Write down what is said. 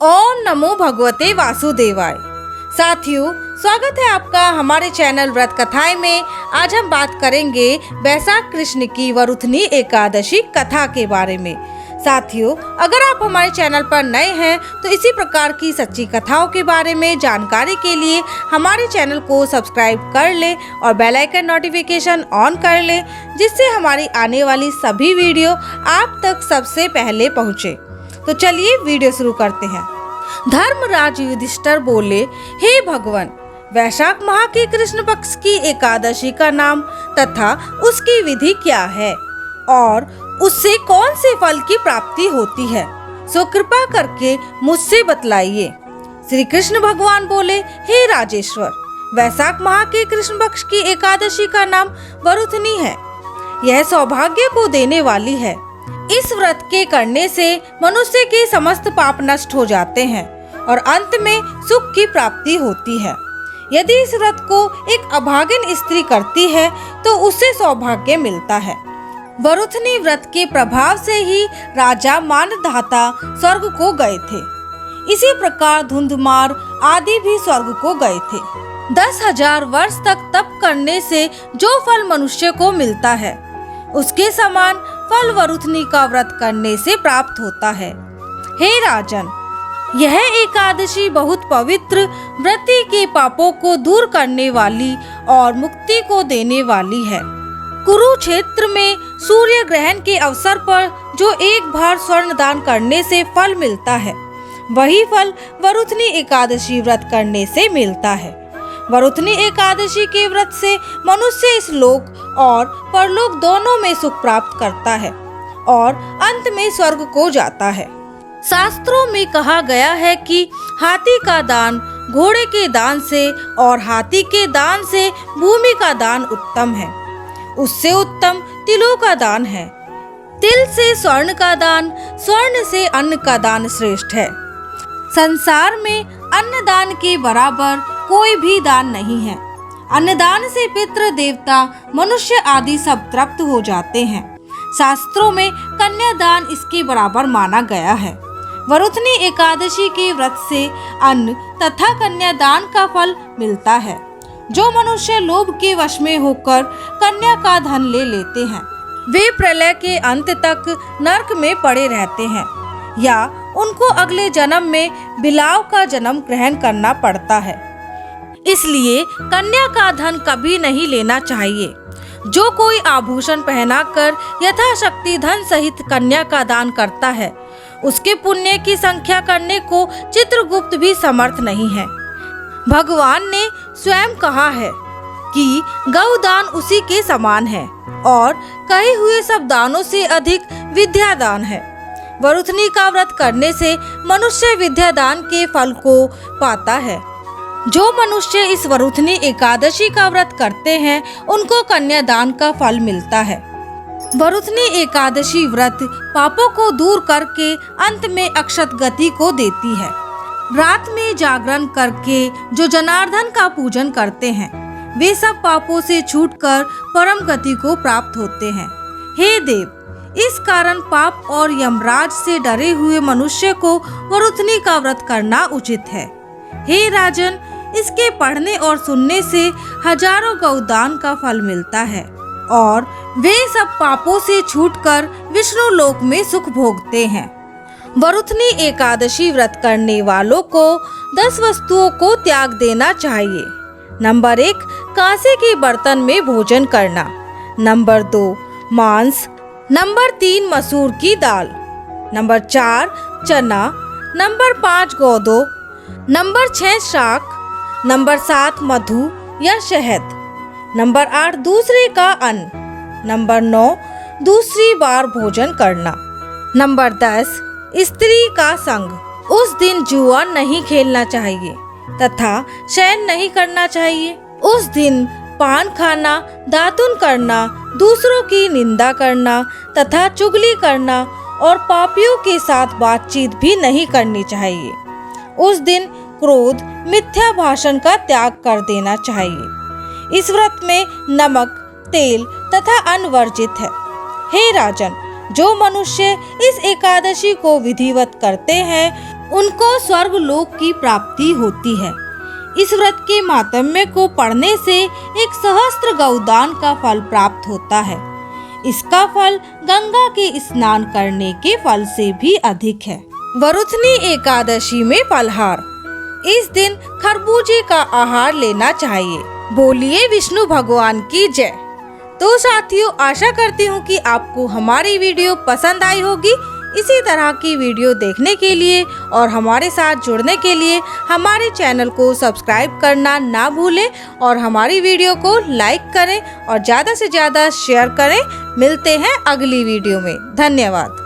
ओम नमो भगवते वासुदेवाय। साथियों, स्वागत है आपका हमारे चैनल व्रत कथाएं में। आज हम बात करेंगे वैशाख कृष्ण की वरुथनी एकादशी कथा के बारे में। साथियों, अगर आप हमारे चैनल पर नए हैं तो इसी प्रकार की सच्ची कथाओं के बारे में जानकारी के लिए हमारे चैनल को सब्सक्राइब कर लें और बेल आइकन नोटिफिकेशन ऑन कर लें, जिससे हमारी आने वाली सभी वीडियो आप तक सबसे पहले पहुँचे। तो चलिए वीडियो शुरू करते हैं। धर्मराज युधिष्ठिर बोले, हे भगवान, वैशाख माह की कृष्ण पक्ष की एकादशी का नाम तथा उसकी विधि क्या है और उससे कौन से फल की प्राप्ति होती है, सो कृपा करके मुझसे बतलाइए। श्री कृष्ण भगवान बोले, हे राजेश्वर, वैशाख माह के कृष्ण पक्ष की एकादशी का नाम वरुथनी है। यह सौभाग्य को देने वाली है। इस व्रत के करने से मनुष्य के समस्त पाप नष्ट हो जाते हैं और अंत में सुख की प्राप्ति होती है। यदि इस व्रत को एक अभागिन स्त्री करती है तो उसे सौभाग्य मिलता है। वरुथनी व्रत के प्रभाव से ही राजा मानधाता स्वर्ग को गए थे। इसी प्रकार धुंधुमार आदि भी स्वर्ग को गए थे। 10,000 वर्ष तक तप करने से जो फल मनुष्य को मिलता है, उसके समान फल वरुथनी का व्रत करने से प्राप्त होता है। हे राजन, यह एकादशी बहुत पवित्र, व्रती के पापों को दूर करने वाली और मुक्ति को देने वाली है। कुरुक्षेत्र में सूर्य ग्रहण के अवसर पर जो एक भार स्वर्ण दान करने से फल मिलता है, वही फल वरुथनी एकादशी व्रत करने से मिलता है। वरुथनी एकादशी के व्रत से मनुष्य इस लोक और परलोक दोनों में सुख प्राप्त करता है और अंत में स्वर्ग को जाता है। शास्त्रों में कहा गया है कि हाथी का दान घोड़े के दान से और हाथी के दान से भूमि का दान उत्तम है। उससे उत्तम तिलों का दान है। तिल से स्वर्ण का दान, स्वर्ण से अन्न का दान श्रेष्ठ है। संसार में अन्नदान के बराबर कोई भी दान नहीं है। अन्नदान से पितृ देवता मनुष्य आदि सब तृप्त हो जाते हैं। शास्त्रों में कन्यादान इसके बराबर माना गया है। वरुथनी एकादशी के व्रत से अन्न तथा कन्यादान का फल मिलता है। जो मनुष्य लोभ के वश में होकर कन्या का धन ले लेते हैं, वे प्रलय के अंत तक नरक में पड़े रहते हैं या उनको अगले जन्म में बिलाव का जन्म ग्रहण करना पड़ता है। इसलिए कन्या का धन कभी नहीं लेना चाहिए। जो कोई आभूषण पहनाकर यथाशक्ति धन सहित कन्या का दान करता है, उसके पुण्य की संख्या करने को चित्रगुप्त भी समर्थ नहीं है। भगवान ने स्वयं कहा है कि गौदान उसी के समान है और कहे हुए सब दानों से अधिक विद्यादान है। वरुथनी का व्रत करने से मनुष्य विद्यादान के फल को पाता है। जो मनुष्य इस वरुथनी एकादशी का व्रत करते हैं, उनको कन्यादान का फल मिलता है। वरुथनी एकादशी व्रत पापों को दूर करके अंत में अक्षत गति को देती है। रात में जागरण करके जो जनार्दन का पूजन करते हैं, वे सब पापों से छूटकर परम गति को प्राप्त होते हैं। हे देव, इस कारण पाप और यमराज से डरे हुए मनुष्य को वरुथनी का व्रत करना उचित है। हे राजन, इसके पढ़ने और सुनने से हजारों गौदान का फल मिलता है और वे सब पापों से छूटकर विष्णु लोक में सुख भोगते हैं। वरुथनी एकादशी व्रत करने वालों को 10 वस्तुओं को त्याग देना चाहिए। नंबर 1, कांसे के बर्तन में भोजन करना। नंबर 2, मांस। नंबर 3, मसूर की दाल। नंबर 4, चना। नंबर 5, गोदो। नंबर 6, शाक। नंबर 7, मधु या शहद। नंबर 8, दूसरे का अन्न। नंबर 9, दूसरी बार भोजन करना। नंबर 10, स्त्री का संग। उस दिन जुआ नहीं खेलना चाहिए तथा शयन नहीं करना चाहिए। उस दिन पान खाना, दातुन करना, दूसरों की निंदा करना तथा चुगली करना और पापियों के साथ बातचीत भी नहीं करनी चाहिए। उस दिन क्रोध, मिथ्या भाषण का त्याग कर देना चाहिए। इस व्रत में नमक, तेल तथा अन्न वर्जित है। हे राजन, जो मनुष्य इस एकादशी को विधिवत करते हैं, उनको स्वर्गलोक की प्राप्ति होती है। इस व्रत के मातम्य को पढ़ने से 1 सहस्त्र गौदान का फल प्राप्त होता है। इसका फल गंगा के स्नान करने के फल से भी अधिक है। वरुथनी एकादशी में फलहार। इस दिन खरबूजे का आहार लेना चाहिए। बोलिए विष्णु भगवान की जय। तो साथियों, आशा करती हूँ कि आपको हमारी वीडियो पसंद आई होगी। इसी तरह की वीडियो देखने के लिए और हमारे साथ जुड़ने के लिए हमारे चैनल को सब्सक्राइब करना ना भूलें और हमारी वीडियो को लाइक करें और ज़्यादा से ज़्यादा शेयर करें। मिलते हैं अगली वीडियो में। धन्यवाद।